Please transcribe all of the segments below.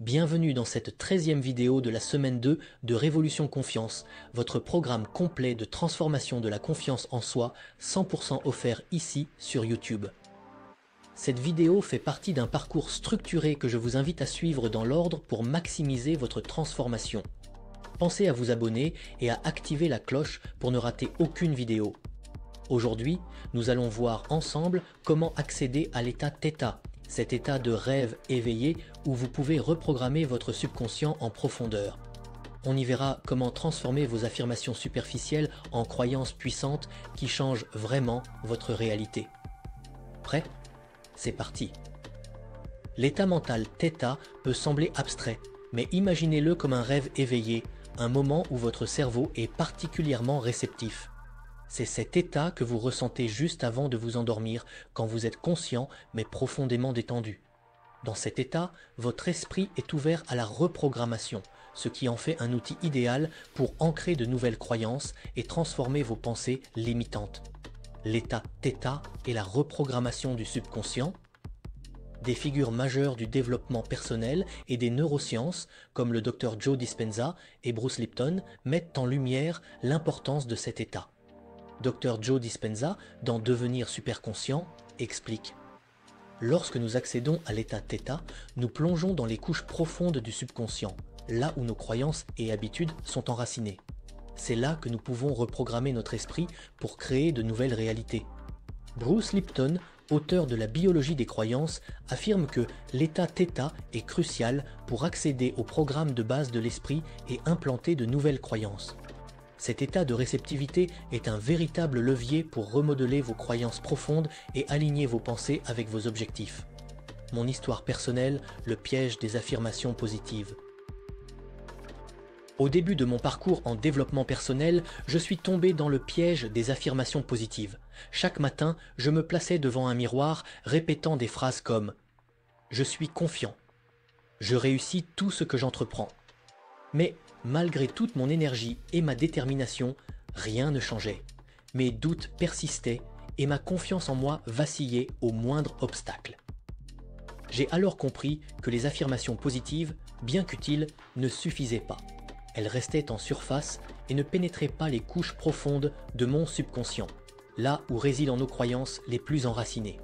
Bienvenue dans cette 13e vidéo de la semaine 2 de Révolution Confiance, votre programme complet de transformation de la confiance en soi, 100% offert ici sur YouTube. Cette vidéo fait partie d'un parcours structuré que je vous invite à suivre dans l'ordre pour maximiser votre transformation. Pensez à vous abonner et à activer la cloche pour ne rater aucune vidéo. Aujourd'hui, nous allons voir ensemble comment accéder à l'état Theta, cet état de rêve éveillé où vous pouvez reprogrammer votre subconscient en profondeur. On y verra comment transformer vos affirmations superficielles en croyances puissantes qui changent vraiment votre réalité. Prêt ? C'est parti. L'état mental Theta peut sembler abstrait, mais imaginez-le comme un rêve éveillé, un moment où votre cerveau est particulièrement réceptif. C'est cet état que vous ressentez juste avant de vous endormir, quand vous êtes conscient mais profondément détendu. Dans cet état, votre esprit est ouvert à la reprogrammation, ce qui en fait un outil idéal pour ancrer de nouvelles croyances et transformer vos pensées limitantes. L'état Theta est la reprogrammation du subconscient. Des figures majeures du développement personnel et des neurosciences, comme le Dr Joe Dispenza et Bruce Lipton, mettent en lumière l'importance de cet état. Dr Joe Dispenza, dans Devenir superconscient, explique: lorsque nous accédons à l'état Theta, nous plongeons dans les couches profondes du subconscient, là où nos croyances et habitudes sont enracinées. C'est là que nous pouvons reprogrammer notre esprit pour créer de nouvelles réalités. Bruce Lipton, auteur de La biologie des croyances, affirme que l'état Theta est crucial pour accéder au programme de base de l'esprit et implanter de nouvelles croyances. Cet état de réceptivité est un véritable levier pour remodeler vos croyances profondes et aligner vos pensées avec vos objectifs. Mon histoire personnelle, le piège des affirmations positives. Au début de mon parcours en développement personnel, je suis tombé dans le piège des affirmations positives. Chaque matin, je me plaçais devant un miroir, répétant des phrases comme « Je suis confiant »,« Je réussis tout ce que j'entreprends ». Mais malgré toute mon énergie et ma détermination, rien ne changeait. Mes doutes persistaient et ma confiance en moi vacillait au moindre obstacle. J'ai alors compris que les affirmations positives, bien qu'utiles, ne suffisaient pas. Elles restaient en surface et ne pénétraient pas les couches profondes de mon subconscient, là où résident nos croyances les plus enracinées.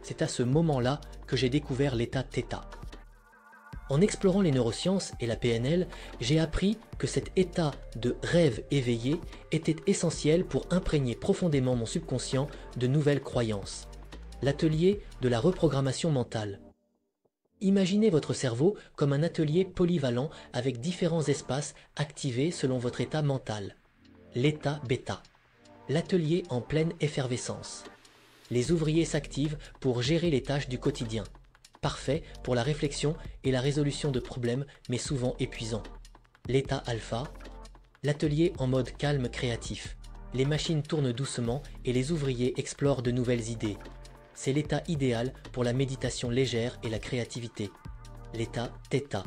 C'est à ce moment-là que j'ai découvert l'état Theta. En explorant les neurosciences et la PNL, j'ai appris que cet état de rêve éveillé était essentiel pour imprégner profondément mon subconscient de nouvelles croyances. L'atelier de la reprogrammation mentale. Imaginez votre cerveau comme un atelier polyvalent avec différents espaces activés selon votre état mental. L'état bêta. L'atelier en pleine effervescence. Les ouvriers s'activent pour gérer les tâches du quotidien. Parfait pour la réflexion et la résolution de problèmes, mais souvent épuisant. L'état alpha, l'atelier en mode calme créatif. Les machines tournent doucement et les ouvriers explorent de nouvelles idées. C'est l'état idéal pour la méditation légère et la créativité. L'état Theta,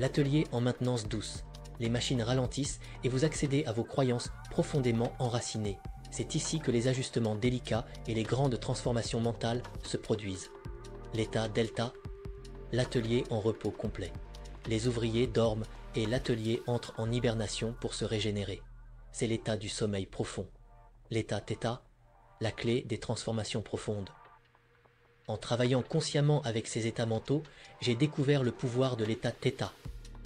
l'atelier en maintenance douce. Les machines ralentissent et vous accédez à vos croyances profondément enracinées. C'est ici que les ajustements délicats et les grandes transformations mentales se produisent. L'état Delta, l'atelier en repos complet. Les ouvriers dorment et l'atelier entre en hibernation pour se régénérer. C'est l'état du sommeil profond. L'état Theta, la clé des transformations profondes. En travaillant consciemment avec ces états mentaux, j'ai découvert le pouvoir de l'état Theta.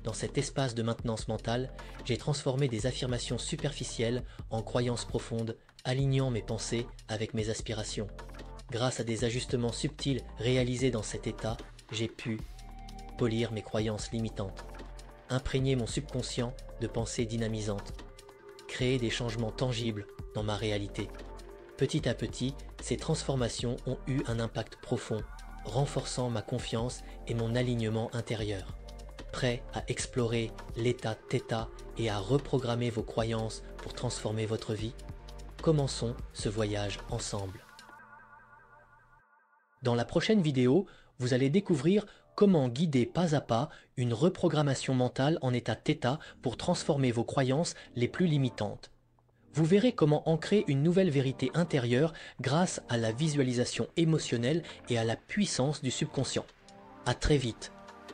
Dans cet espace de maintenance mentale, j'ai transformé des affirmations superficielles en croyances profondes, alignant mes pensées avec mes aspirations. Grâce à des ajustements subtils réalisés dans cet état, j'ai pu polir mes croyances limitantes, imprégner mon subconscient de pensées dynamisantes, créer des changements tangibles dans ma réalité. Petit à petit, ces transformations ont eu un impact profond, renforçant ma confiance et mon alignement intérieur. Prêt à explorer l'état Theta et à reprogrammer vos croyances pour transformer votre vie? Commençons ce voyage ensemble. Dans la prochaine vidéo, vous allez découvrir comment guider pas à pas une reprogrammation mentale en état Theta pour transformer vos croyances les plus limitantes. Vous verrez comment ancrer une nouvelle vérité intérieure grâce à la visualisation émotionnelle et à la puissance du subconscient. À très vite